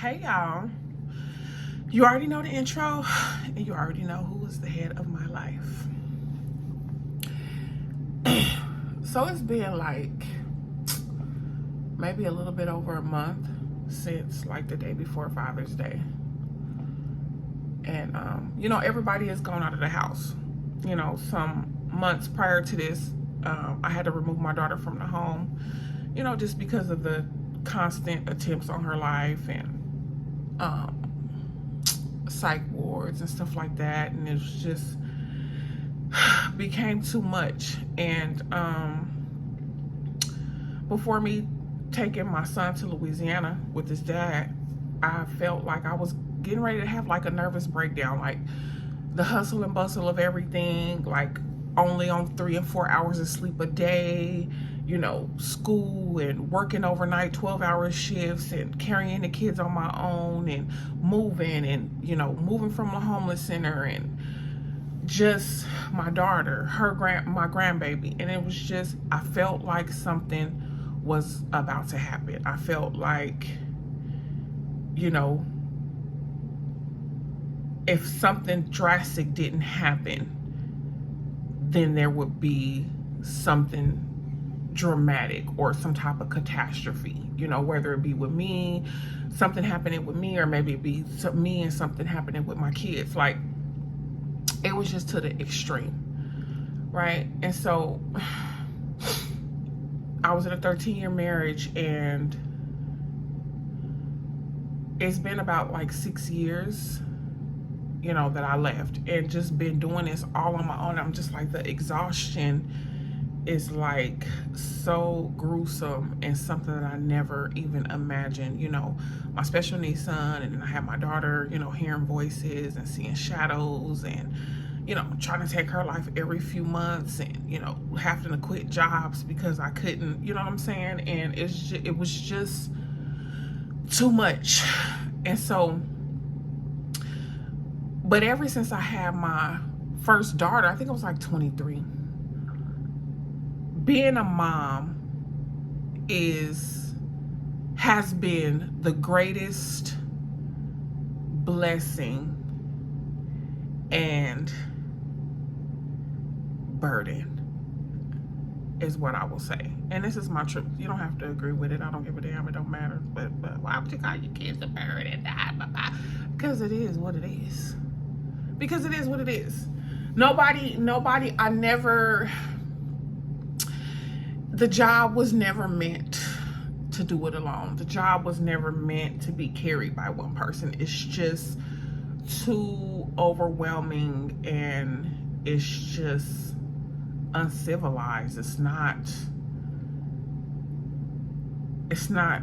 Hey y'all, you already know the intro and you already know who is the head of my life. So it's been like maybe a little bit over a month since like the day before Father's Day. And everybody has gone out of the house. Some months prior to this, I had to remove my daughter from the home, just because of the constant attempts on her life and psych wards and stuff like that, and it was just became too much. And before me taking my son to Louisiana with his dad, I felt like I was getting ready to have like a nervous breakdown, like the hustle and bustle of everything, like only on 3 and 4 hours of sleep a day, school and working overnight 12-hour shifts and carrying the kids on my own and moving from the homeless center and just my daughter, my grandbaby. And it was just, I felt like something was about to happen. I felt like, if something drastic didn't happen, then there would be something dramatic or some type of catastrophe, whether it be with me, something happening with me, or maybe it be me and something happening with my kids. Like, it was just to the extreme, right? And so I was in a 13-year marriage, and it's been about like 6 years, that I left, and just been doing this all on my own. I'm just like, the exhaustion is like so gruesome and something that I never even imagined. My special needs son, and then I have my daughter, hearing voices and seeing shadows, and trying to take her life every few months, and having to quit jobs because I couldn't, you know what I'm saying? And it was just too much. And so, but ever since I had my first daughter, I think I was like 23, being a mom has been the greatest blessing and burden, is what I will say. And this is my truth. You don't have to agree with it. I don't give a damn. It don't matter. But why would you call your kids a burden? Because it is what it is. Because it is what it is. The job was never meant to do it alone. The job was never meant to be carried by one person. It's just too overwhelming, and it's just uncivilized. It's not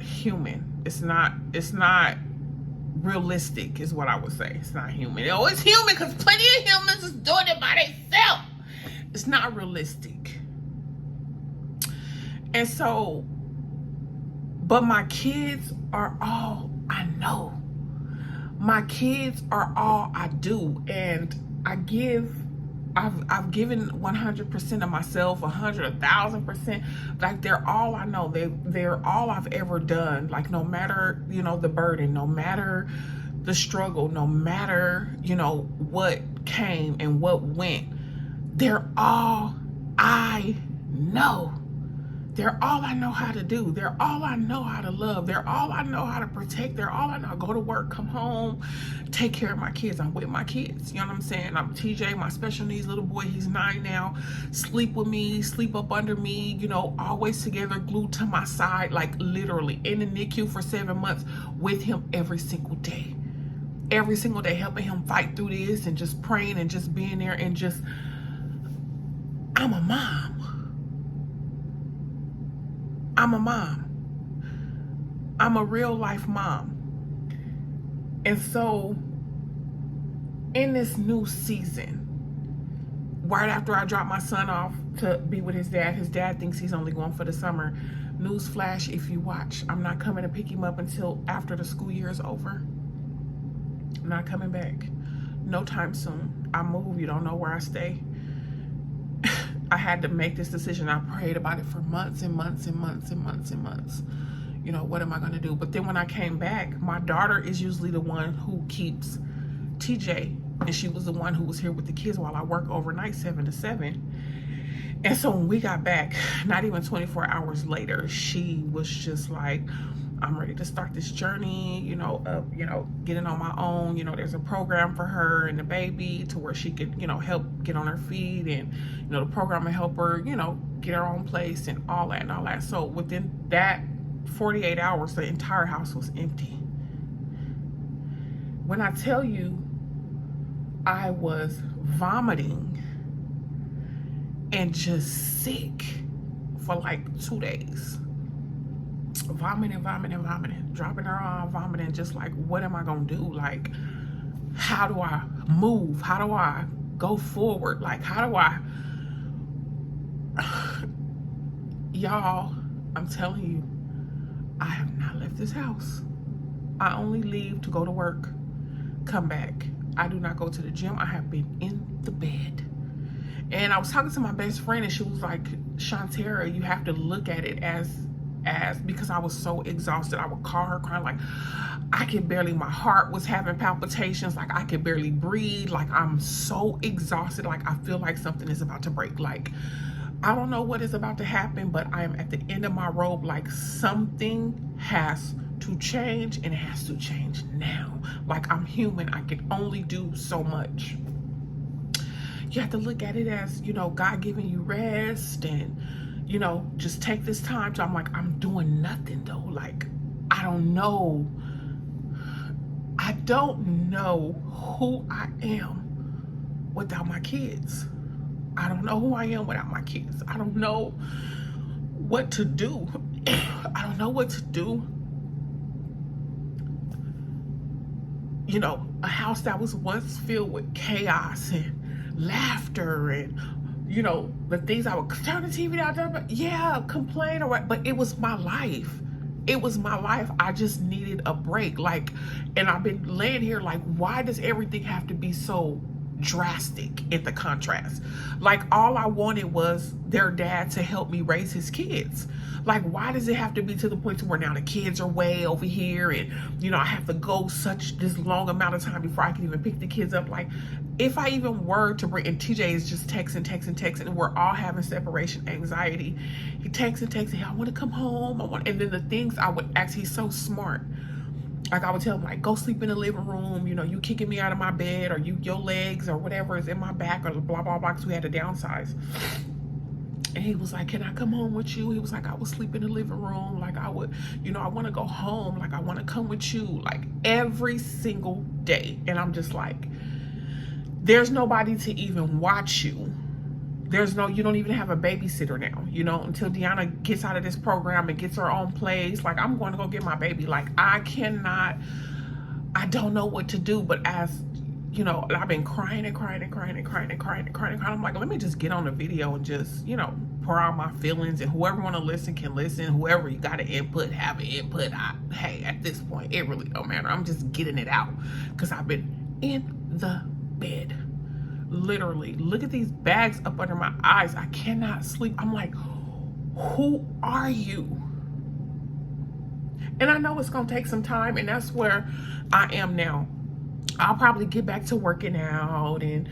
human. It's not realistic, is what I would say. It's not human. It's human because plenty of humans is doing it by themselves. It's not realistic. And so, but my kids are all I know. My kids are all I do. And I've given 100% of myself, 1,000%. Like, they're all I know. They're all I've ever done. Like, no matter, the burden, no matter the struggle, no matter, what came and what went, they're all I know. They're all I know how to do. They're all I know how to love. They're all I know how to protect. They're all I know. I go to work, come home, take care of my kids. I'm with my kids. You know what I'm saying? I'm TJ, my special needs little boy. He's 9 now. Sleep with me, sleep up under me, always together, glued to my side, like literally in the NICU for 7 months with him every single day. Every single day, helping him fight through this and just praying and just being there, and just, I'm a mom. I'm a mom. I'm a real life mom. And so, in this new season, right after I dropped my son off to be with his dad thinks he's only going for the summer. Newsflash, if you watch, I'm not coming to pick him up until after the school year is over. I'm not coming back. No time soon. I move. You don't know where I stay. I had to make this decision. I prayed about it for months and months and months and months and months. You know, what am I gonna do? But then when I came back, my daughter is usually the one who keeps TJ, and she was the one who was here with the kids while I work overnight 7 to 7. And so when we got back, not even 24 hours later, she was just like, I'm ready to start this journey, getting on my own. There's a program for her and the baby to where she could, help get on her feet, and, the program will help her, get her own place and all that and all that. So within that 48 hours, the entire house was empty. When I tell you, I was vomiting and just sick for like 2 days. Vomiting, dropping her on, vomiting, just like, what am I gonna do? Like, how do I move? How do I go forward? Like, how do I, y'all, I'm telling you, I have not left this house. I only leave to go to work, come back. I do not go to the gym. I have been in the bed. And I was talking to my best friend, and she was like, Shantara, you have to look at it as because I was so exhausted. I would call her crying, like, I could barely, my heart was having palpitations, like I could barely breathe, like I'm so exhausted, like I feel like something is about to break. Like, I don't know what is about to happen, but I am at the end of my rope. Like, something has to change, and it has to change now. Like, I'm human. I can only do so much. You have to look at it as, God giving you rest, and, just take this time to, I'm like, I'm doing nothing though. Like, I don't know who I am without my kids. I don't know who I am without my kids. I don't know what to do. I don't know what to do. A house that was once filled with chaos and laughter and, the things I would turn the TV down, but yeah, complain, but it was my life. It was my life. I just needed a break. Like, and I've been laying here like, why does everything have to be so drastic in the contrast? Like, all I wanted was their dad to help me raise his kids. Like, why does it have to be to the point to where now the kids are way over here, and I have to go this long amount of time before I can even pick the kids up? Like, if I even were to bring, and TJ is just texting, and we're all having separation anxiety. He texts and texts, hey, I want to come home. And then the things I would ask, he's so smart. Like, I would tell him, like, go sleep in the living room. You kicking me out of my bed, or your legs or whatever is in my back, or blah, blah, blah, because we had to downsize. And he was like, can I come home with you? He was like, I would sleep in the living room. Like, I would, I want to go home. Like, I want to come with you, like, every single day. And I'm just like, there's nobody to even watch you. You don't even have a babysitter now, until Deanna gets out of this program and gets her own place. Like, I'm going to go get my baby. Like, I don't know what to do. But as, I've been crying. I'm like, let me just get on the video and just, pour out my feelings, and whoever want to listen can listen. Whoever you got to input, have an input. Hey, at this point, it really don't matter. I'm just getting it out because I've been in the bed. Literally, look at these bags up under my eyes. I cannot sleep. I'm like, who are you? And I know it's gonna take some time, and that's where I am now. I'll probably get back to working out and,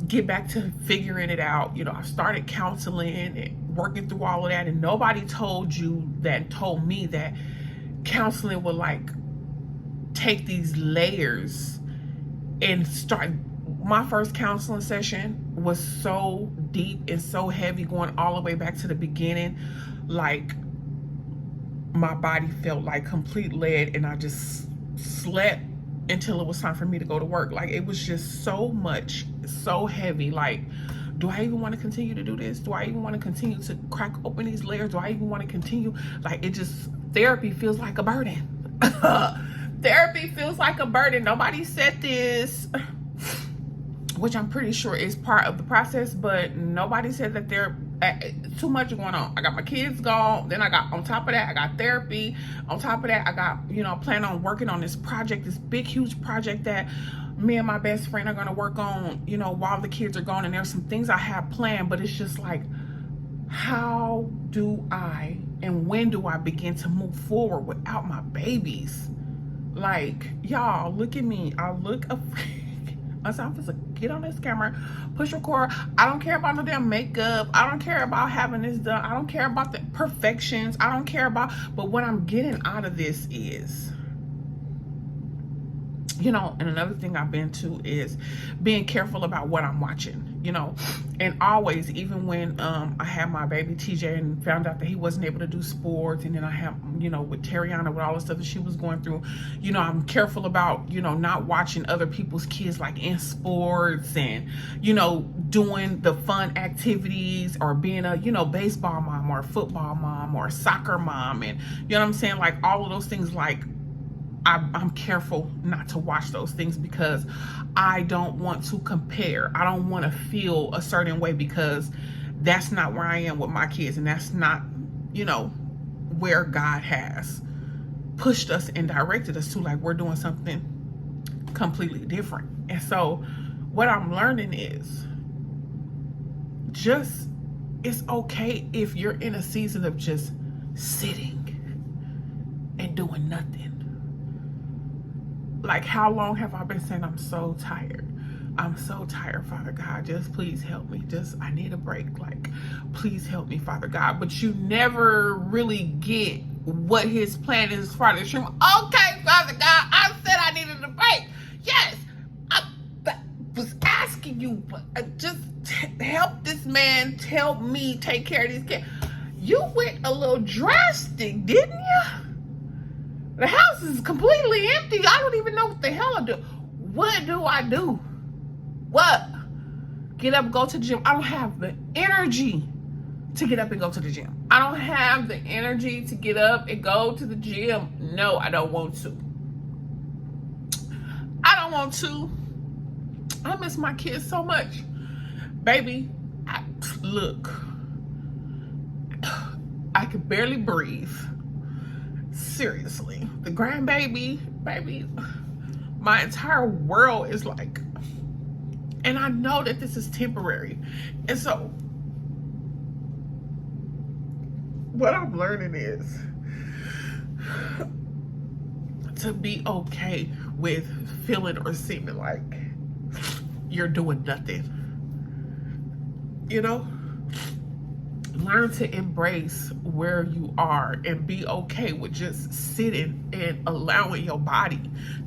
get back to figuring it out. I started counseling and working through all of that, and nobody told me that counseling would like take these layers and start. My first counseling session was so deep and so heavy, going all the way back to the beginning. Like, my body felt like complete lead, and I just slept until it was time for me to go to work. Like, it was just so much, so heavy. Like, do I even want to continue to do this? Do I even want to continue to crack open these layers? Do I even want to continue? Like, therapy feels like a burden. Therapy feels like a burden. Nobody said this, which I'm pretty sure is part of the process, but nobody said that too much going on. I got my kids gone, then on top of that, I got therapy. On top of that, I got, plan on working on this project, this big, huge project that me and my best friend are gonna work on, while the kids are gone. And there's some things I have planned, but it's just like, how do I And when do I begin to move forward without my babies? Like, y'all, look at me. I look a I'm supposed to get on this camera, push record. I don't care about no damn makeup. I don't care about having this done. I don't care about the perfections. I don't care about, but what I'm getting out of this is, you know, and another thing I've been to is being careful about what I'm watching, you know, and always, even when I had my baby TJ and found out that he wasn't able to do sports, and then I have, you know, with Tariana, with all the stuff that she was going through, you know, I'm careful about, you know, not watching other people's kids like in sports and, you know, doing the fun activities, or being a, you know, baseball mom or a football mom or a soccer mom, and you know what I'm saying, like all of those things. Like, I'm careful not to watch those things because I don't want to compare. I don't want to feel a certain way, because that's not where I am with my kids, and that's not, you know, where God has pushed us and directed us to. Like, we're doing something completely different. And so what I'm learning is, just, it's okay if you're in a season of just sitting and doing nothing. Like, how long have I been saying I'm so tired? I'm so tired, Father God. Just please help me. Just, I need a break. Like, please help me, Father God. But you never really get what his plan is for the stream. Okay, Father God, I said I needed a break. Yes, I was asking you, but just help this man, help me take care of these kids. You went a little drastic, didn't you? The house is completely empty. I don't even know what the hell I do. What do I do? What? Get up and go to the gym. I don't have the energy to get up and go to the gym. I don't have the energy to get up and go to the gym. No, I don't want to. I don't want to. I miss my kids so much. Baby, look. I could barely breathe. Seriously, the grandbaby, baby, my entire world is like, and I know that this is temporary. And so what I'm learning is to be okay with feeling or seeming like you're doing nothing. You know? Learn to embrace where you are and be okay with just sitting and allowing your body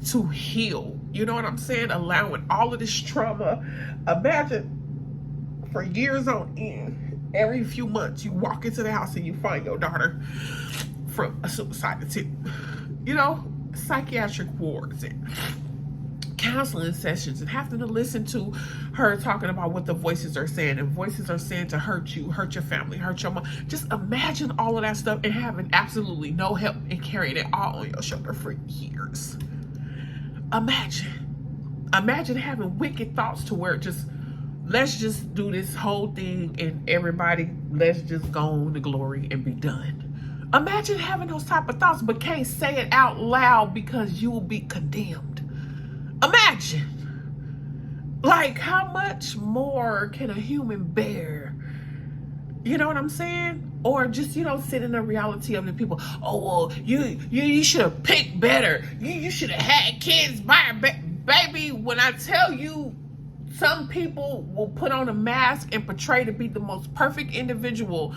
to heal. You know what I'm saying? Allowing all of this trauma. Imagine for years on end, every few months you walk into the house and you find your daughter from a suicide attempt. You know, psychiatric wards and counseling sessions, and having to listen to her talking about what the voices are saying, and voices are saying to hurt you, hurt your family, hurt your mom. Just imagine all of that stuff and having absolutely no help and carrying it all on your shoulder for years. Imagine having wicked thoughts to where just, let's just do this whole thing and everybody, let's just go on to glory and be done. Imagine having those type of thoughts but can't say it out loud because you will be condemned. Imagine, like, how much more can a human bear? You know what I'm saying? Or just, you know, sit in the reality of the people. Oh, well, you should have picked better. You should have had kids by baby. When I tell you, some people will put on a mask and portray to be the most perfect individual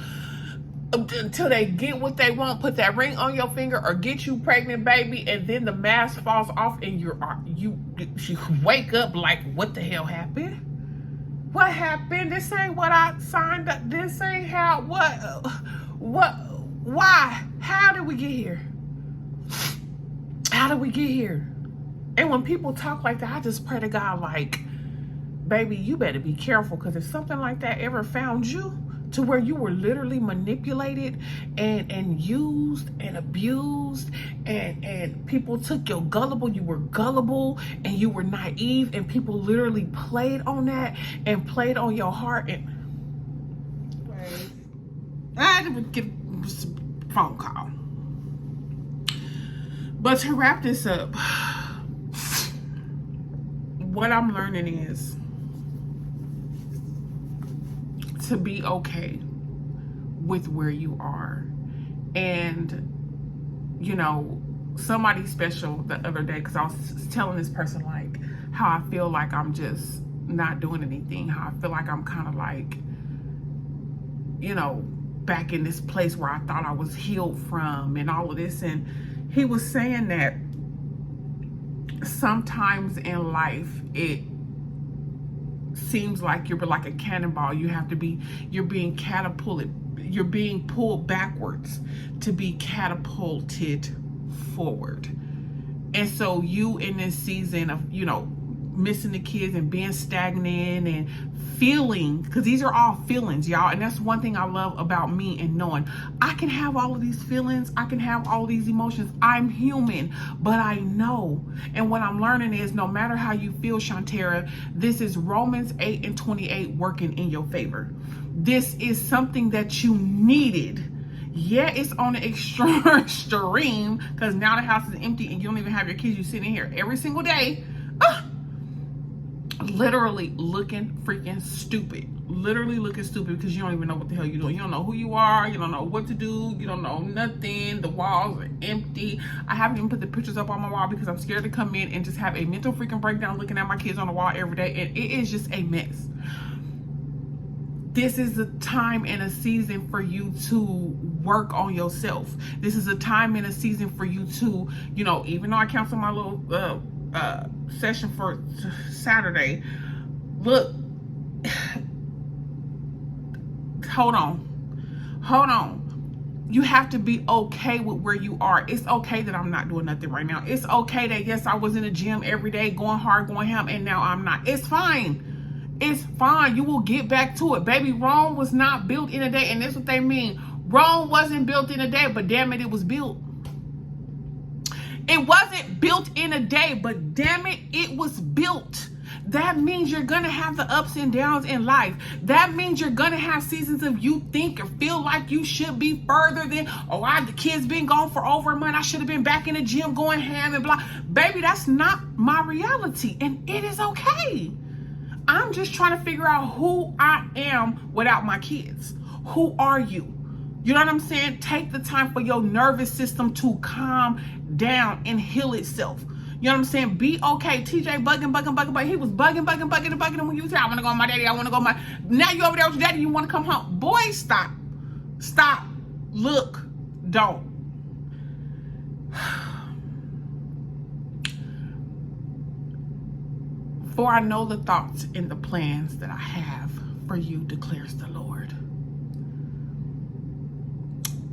until they get what they want, put that ring on your finger or get you pregnant, baby, and then the mask falls off and you wake up like, what the hell happened? What happened? This ain't what I signed up. This ain't how, why? How did we get here? How did we get here? And when people talk like that, I just pray to God, like, baby, you better be careful, because if something like that ever found you, to where you were literally manipulated and used and abused, and people took your you were gullible and you were naive, and people literally played on that and played on your heart. And I didn't get a phone call. But to wrap this up, what I'm learning is to be okay with where you are And, you know, somebody special the other day, because I was telling this person, like, how I feel like I'm just not doing anything, how I feel like I'm kind of like, you know, back in this place where I thought I was healed from and all of this. And he was saying that sometimes in life it seems like you're like a cannonball. You're being catapulted, you're being pulled backwards to be catapulted forward. And so you in this season of, you know, missing the kids and being stagnant and feeling, because these are all feelings, y'all. And that's one thing I love about me, and knowing I can have all of these feelings, I can have all these emotions. I'm human, but I know. And what I'm learning is, no matter how you feel, Shantara, this is Romans 8:28 working in your favor. This is something that you needed. Yeah, it's on the extreme, because now the house is empty and you don't even have your kids. You sitting here every single day, literally looking freaking stupid. Literally looking stupid, because you don't even know what the hell you're doing. You don't know who you are. You don't know what to do. You don't know nothing. The walls are empty. I haven't even put the pictures up on my wall because I'm scared to come in and just have a mental freaking breakdown looking at my kids on the wall every day. And it is just a mess. This is a time and a season for you to work on yourself. This is a time and a season for you to, you know, even though I canceled my little session for Saturday, look, hold on. You have to be okay with where you are. It's okay that I'm not doing nothing right now. It's okay that, yes, I was in the gym every day, going hard, going ham, and now I'm not. It's fine. It's fine. You will get back to it. Baby, Rome was not built in a day. And that's what they mean. Rome wasn't built in a day, but damn it, it was built. It wasn't built in a day, but damn it, it was built. That means you're going to have the ups and downs in life. That means you're going to have seasons of you think or feel like you should be further than, the kids been gone for over a month. I should have been back in the gym going ham and blah. Baby, that's not my reality. And it is okay. I'm just trying to figure out who I am without my kids. Who are you? You know what I'm saying? Take the time for your nervous system to calm down and heal itself. You know what I'm saying? Be okay. TJ bugging. He was bugging when you was here. I want to go with my daddy. Now you over there with your daddy. You want to come home. Boy, stop. Look. Don't. For I know the thoughts and the plans that I have for you, declares the Lord.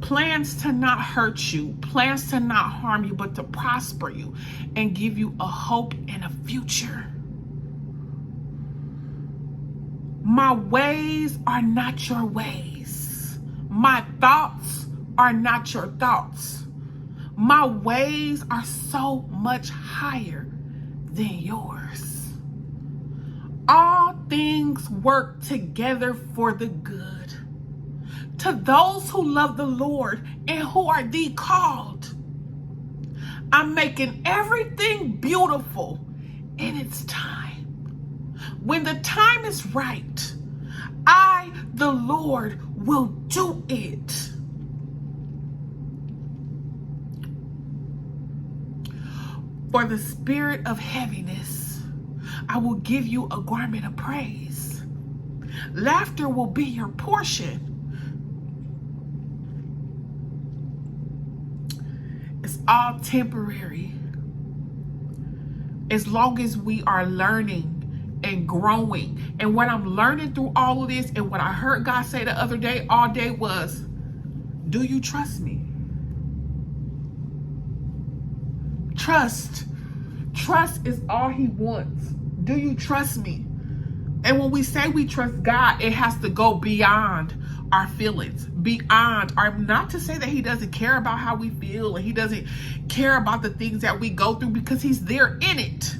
Plans to not hurt you, plans to not harm you, but to prosper you and give you a hope and a future. My ways are not your ways. My thoughts are not your thoughts. My ways are so much higher than yours. All things work together for the good to those who love the Lord and who are the called. I'm making everything beautiful in its time. When the time is right, I, the Lord, will do it. For the spirit of heaviness, I will give you a garment of praise. Laughter will be your portion. It's all temporary. As long as we are learning and growing. And what I'm learning through all of this, and what I heard God say the other day, all day, was, do you trust me? Trust. Trust is all he wants. Do you trust me? And when we say we trust God, it has to go beyond our feelings, beyond our, not to say that he doesn't care about how we feel and he doesn't care about the things that we go through, because he's there in it.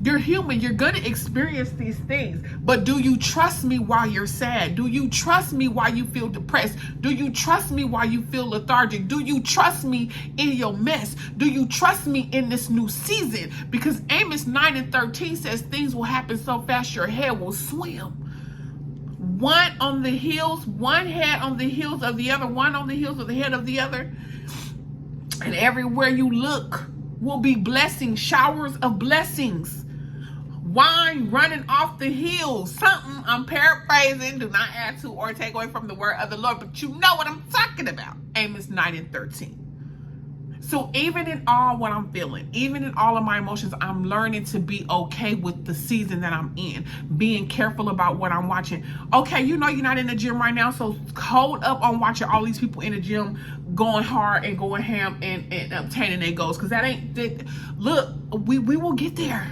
You're human. You're going to experience these things. But do you trust me while you're sad? Do you trust me while you feel depressed? Do you trust me while you feel lethargic? Do you trust me in your mess? Do you trust me in this new season? Because Amos 9:13 says things will happen so fast your head will swim. one on the heels, one head on the heels of the other, one on the heels of the head of the other. And everywhere you look will be blessings, showers of blessings. Wine running off the hills. Something I'm paraphrasing. Do not add to or take away from the word of the Lord, but you know what I'm talking about. Amos 9:13. So even in all what I'm feeling, even in all of my emotions, I'm learning to be okay with the season that I'm in, being careful about what I'm watching. Okay, you know you're not in the gym right now, so hold up on watching all these people in the gym going hard and going ham and obtaining their goals, because that ain't that. Look, we will get there.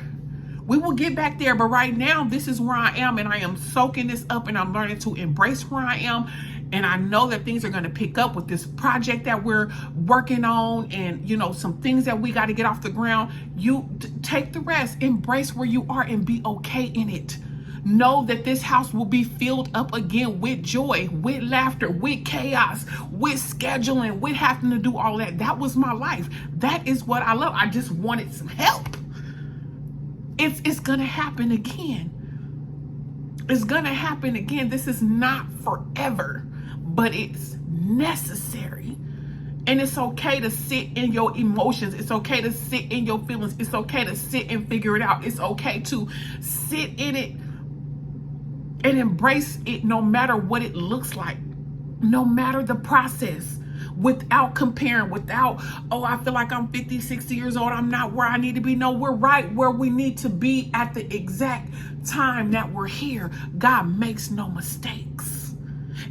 We will get back there, but right now, this is where I am, and I am soaking this up, and I'm learning to embrace where I am. And I know that things are going to pick up with this project that we're working on, and, you know, some things that we got to get off the ground. You take the rest, embrace where you are, and be okay in it. Know that this house will be filled up again with joy, with laughter, with chaos, with scheduling, with having to do all that. That was my life. That is what I love. I just wanted some help. It's going to happen again. It's going to happen again. This is not forever, but it's necessary. And it's okay to sit in your emotions. It's okay to sit in your feelings. It's okay to sit and figure it out. It's okay to sit in it and embrace it, no matter what it looks like, no matter the process, without comparing, without, oh, I feel like I'm 50, 60 years old. I'm not where I need to be. No, we're right where we need to be at the exact time that we're here. God makes no mistakes.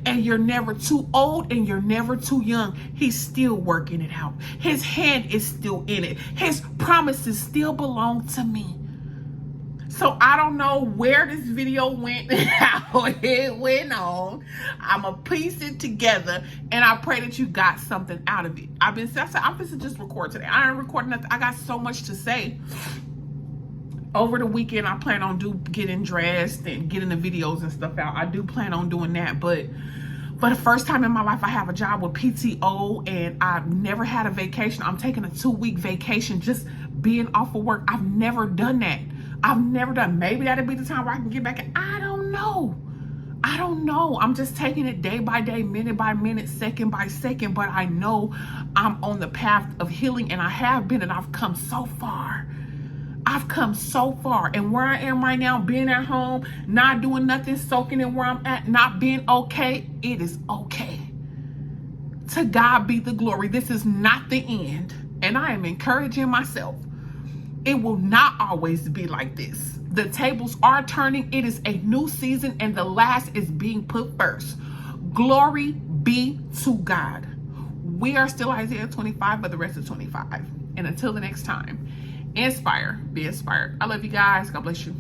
And you're never too old and you're never too young. He's still working it out. His hand is still in it. His promises still belong to me. So I don't know where this video went and how it went on. I'm going to piece it together, and I pray that you got something out of it. I'm going to just record today. I ain't recording nothing. I got so much to say. Over the weekend, I plan on getting dressed and getting the videos and stuff out. I do plan on doing that, but for the first time in my life, I have a job with PTO, and I've never had a vacation. I'm taking a 2-week vacation, just being off of work. I've never done that. Maybe that'll be the time where I can get back. I don't know. I'm just taking it day by day, minute by minute, second by second. But I know I'm on the path of healing, and I have been, and I've come so far. And where I am right now, being at home, not doing nothing, soaking in where I'm at, not being okay, it is okay. To God be the glory. This is not the end. And I am encouraging myself. It will not always be like this. The tables are turning. It is a new season, and the last is being put first. Glory be to God. We are still Isaiah 25, but the rest is 25. And until the next time, inspire, be inspired. I love you guys. God bless you.